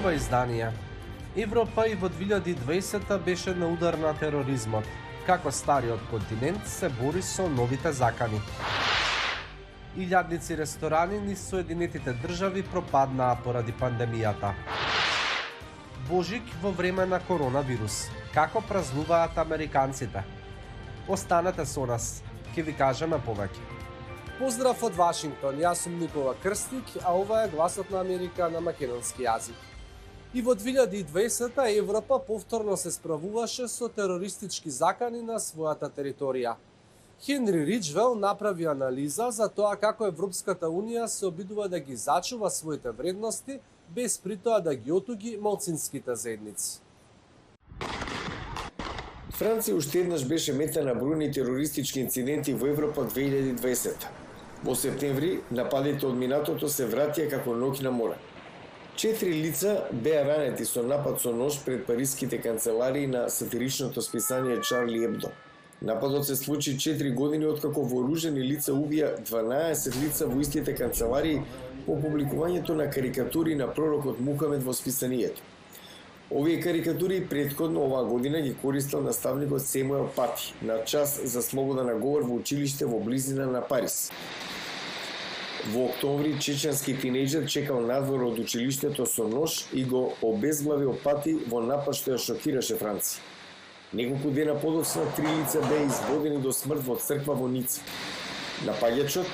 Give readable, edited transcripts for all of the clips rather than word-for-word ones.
Ова издание. Европа и во 2020 беше на удар на тероризмот. Како стариот континент се бори со новите закани. Илјадници ресторани низ Соединетите држави пропаднаа поради пандемијата. Божик во време на коронавирус. Како празнуваат американците? Останете со нас, ќе ви кажеме повеќе. Поздрав од Вашингтон, јас сум Никола Крстик, а ова е Гласот на Америка на македонски јазик. И во 2020 Европа повторно се справуваше со терористички закани на својата територија. Хенри Риджвел направи анализа за тоа како Европската Унија се обидува да ги зачува своите вредности, без при тоа да ги отуги малцинските заедници. Франција уште еднаш беше мета на бројни терористички инциденти во Европа 2020. Во септември, нападите од минатото се вратија како ноќна мора. 4 лица беа ранети со напад со нож пред париските канцеларии на сатиричното списание Чарли Ебдо. Нападот се случи 4 години откако вооружени лица убија 12 лица во истите канцеларии по публикувањето на карикатури на пророкот Мухамед во списанието. Овие карикатури претходно оваа година ги користел наставникот Семуел Пати на час за слобода на говор во училиште во близина на Париз. Во октомври чеченски тинејџер чекал надвор од училиштето со нож и го обезглавил Пати во напад што ја шокираше Франција. Неколку дена подоцна 3 лица беа изводени до смрт во црква во Ница. Напаѓачот,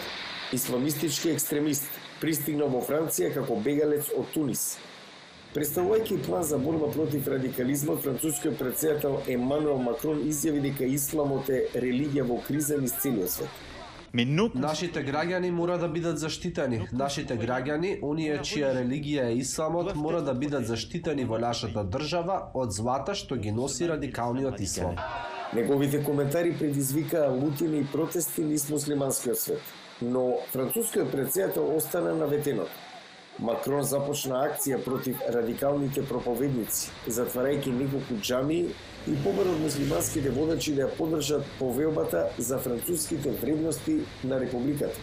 исламистички екстремист, пристигнал во Франција како бегалец од Тунис. Представувајќи план за борба против радикализмот, францускиот претседател Емануел Макрон изјави дека исламот е религија во криза низ целиот свет. Нашите граѓани мора да бидат заштитени. Нашите граѓани, оние чија религија е исламот, мора да бидат заштитени во нашата држава од злата што ги носи радикалниот ислам. Неговите коментари предизвикаа лутини и протести низ муслиманскиот свет, но францускиот претседател остана на ветенот. Макрон започна акција против радикалните проповедници, затварајќи неколку џамии и побара од муслиманските водачи да ја поддржат повелбата за француските вредности на републиката.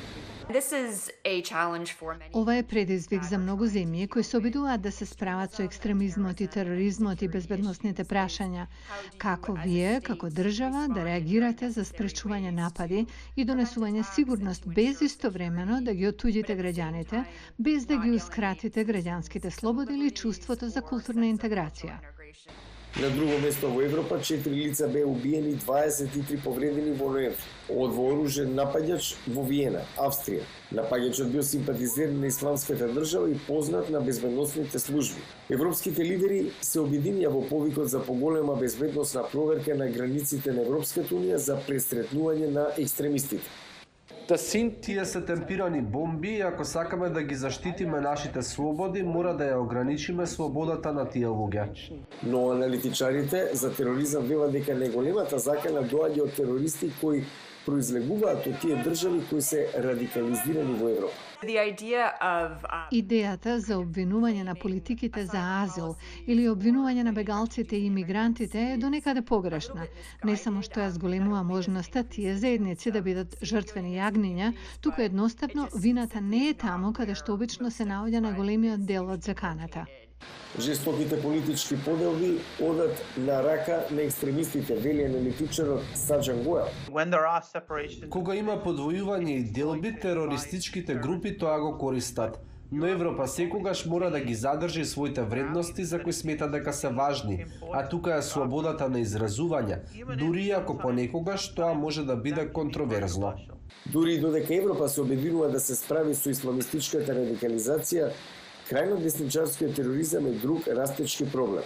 Ова е предизвик за многу земји кои се обидуваат да се справат со екстремизмот и тероризмот и безбедносните прашања. Како вие, како држава, да реагирате за спречување напади и донесување сигурност без истовремено да ги отуѓите граѓаните, без да гиускратите граѓанските слободи или чувството за културна интеграција. На друго место во Европа 4 лица беа убиени, 23 повредени во ноември од вооружен напаѓач во Виена, Австрија. Напаѓачот бил симпатизер на исламската држава и познат на безбедносните служби. Европските лидери се обединија во повикот за поголема безбедносна проверка на границите на Европската унија за пресретнување на екстремистите. Тие се темпирани бомби и ако сакаме да ги заштитиме нашите слободи, мора да ја ограничиме слободата на тие луѓе. Но аналитичарите за тероризам велат дека најголемата закана доаѓа од терористи кои произлегуваат од тие држави кои се радикализирани во Европа. Идејата за обвинување на политиките за азил или обвинување на бегалците и имигрантите е донекаде погрешна. Не само што ја зголемува можноста тие заедници да бидат жртвени јагниња, туку едноставно вината не е таму каде што обично се наоѓа на големиот дел од заканата. Жестоките политички поделби одат на рака на екстремистите, вели аналитичарот Саџан Гоел. Кога има подвојување и делби, терористичките групи тоа го користат. Но Европа секогаш мора да ги задржи своите вредности за кои смета дека се важни, а тука е слободата на изразување, дури ако понекогаш тоа може да биде контроверзно. Дури и додека Европа се обединува да се справи со исламистичката радикализација, крајно десничарскиот тероризам е друг растечки проблем.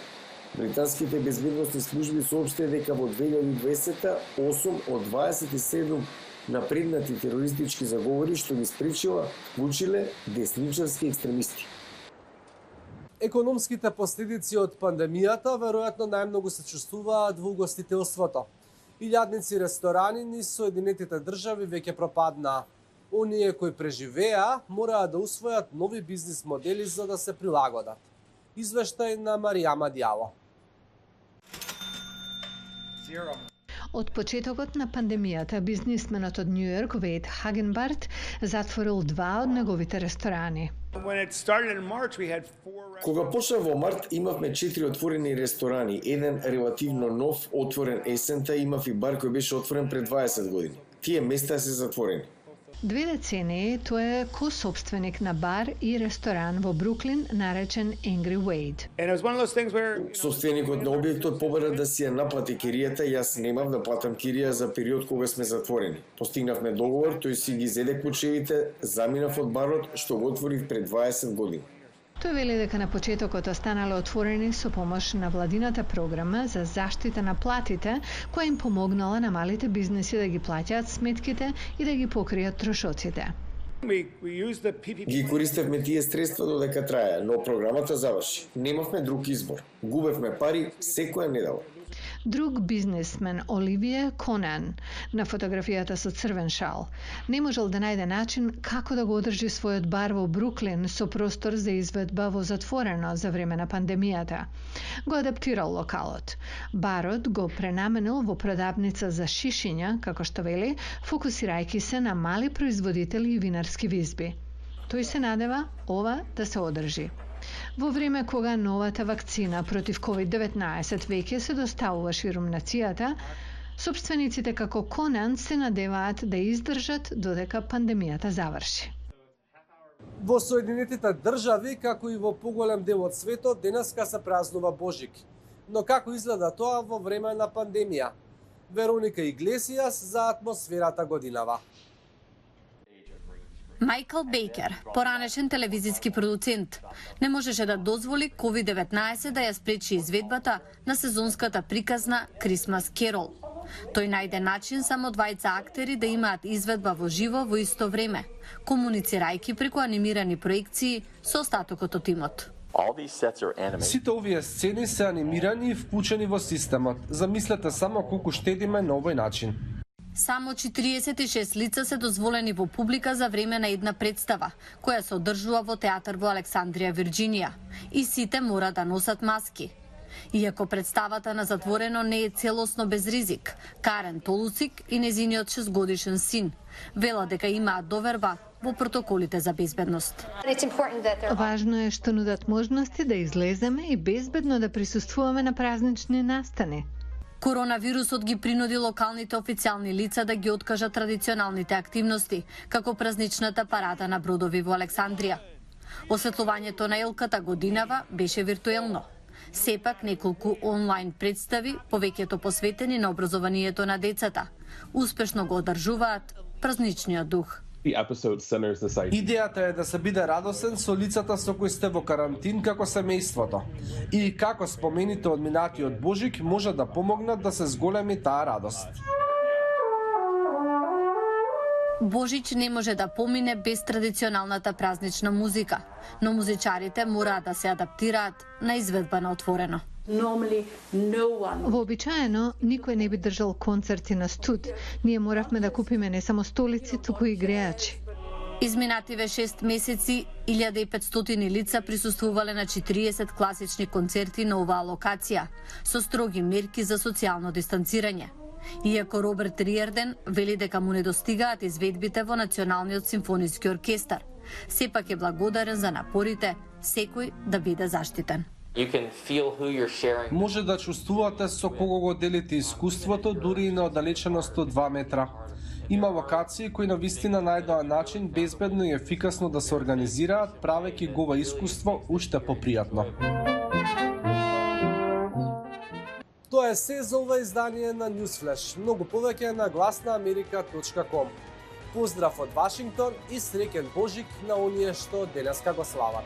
Британските безбедносни служби соопштија дека во 2020 8 од 27 напреднати терористички заговори што ги спречила вклучиле десничарски екстремисти. Економските последици од пандемијата веројатно најмногу се чувствуваат во угостителството. Илјадници ресторани низ Соединетите држави веќе пропаднаа. Оние кои преживеа мораа да усвојат нови бизнис модели за да се прилагодат. Извештај на Маријама Дјало. Од почетокот на пандемијата, бизнисменот од Њу Йорк, Вейд Хагенбарт, затворил 2 од неговите ресторани. Кога почна во март, имавме 4 отворени ресторани, еден релативно нов, отворен есента, имав и бар кој беше отворен пред 20 години. Тие места се затворени. 2 децении тој е косопственик на бар и ресторан во Бруклин наречен Angry Wade. Собственикот на објектот побара да си ја наплати киријата и јас немав да платам кирија за период кога сме затворени. Постигнавме договор, тој си ги зеде клучевите, заминав од барот што го отворив пред 20 години. Тој вели дека на почетокот останале отворени со помош на владината програма за заштита на платите, која им помогнала на малите бизнеси да ги плаќаат сметките и да ги покријат трошоците. Ги користевме тие средства додека трае, но програмата заврши. Немавме друг избор. Губевме пари секоја недела. Друг бизнесмен, Оливие Конан, на фотографијата со црвен шал, не можел да најде начин како да го одржи својот бар во Бруклин со простор за изведба во затворено за време на пандемијата. Го адаптирал локалот. Барот го пренаменил во продавница за шишиња, како што вели, фокусирајќи се на мали производители и винарски визби. Тој се надева ова да се одржи. Во време кога новата вакцина против COVID-19 веќе се доставува ширум нацијата, собствениците како Конан се надеваат да издржат додека пандемијата заврши. Во Соединетите држави, како и во поголем дел од светот, денеска се празнува Божик. Но како изгледа тоа во време на пандемија? Вероника Иглесијас за атмосферата годинава. Майкл Бейкер, поранешен телевизиски продуцент, не можеше да дозволи COVID-19 да ја спречи изведбата на сезонската приказна Christmas Carol. Тој најде начин само двајца актери да имаат изведба во живо во исто време, комуницирајќи преку анимирани проекции со остатокот од тимот. Сите овие сцени се анимирани и вклучени во системот. Замислете само колку штедиме на овој начин. Само 46 лица се дозволени во публика за време на една представа, која се одржува во театар во Александрија, Вирџинија, и сите мора да носат маски. Иако представата на затворено не е целосно без ризик, Карен Толусик и незиниот 6-годишен син велат дека имаат доверба во протоколите за безбедност. Важно е што нудат можности да излеземе и безбедно да присуствуваме на празнични настани. Коронавирусот ги принуди локалните официјални лица да ги откажат традиционалните активности, како празничната парада на бродови во Александрија. Осветлувањето на елката годинава беше виртуелно. Сепак неколку онлайн представи, повеќето посветени на образованието на децата, успешно го одржуваат празничниот дух. Идејата е да се биде радосен со лицата со кои сте во карантин како семејството. И како спомените од минатиот Божик може да помогнат да се зголеми таа радост. Божич не може да помине без традиционалната празнична музика, но музичарите мораат да се адаптираат на изведба на отворено. Вообичаено, никој не би држал концерти на студ. Ние моравме да купиме не само столици, туку и грејачи. Изминативе 6 месеци, 1500 лица присуствувале на 40 класични концерти на оваа локација, со строги мерки за социјално дистанцирање. Иако Роберт Риерден вели дека му недостигаат изведбите во Националниот симфониски оркестар, сепак е благодарен за напорите секој да биде заштитен. Може да чувствувате со кого го делите искуството, дури и на оддалеченост од 2 метра. Има локации кои на вистина најдоа начин безбедно и ефикасно да се организираат, правејќи го ова искуство уште попријатно. Тоа е се за ова издание на Newsflash. Многу повеќе на glasnaamerika.com. Поздрав од Вашингтон и среќен Божик на оние што денеска го слават.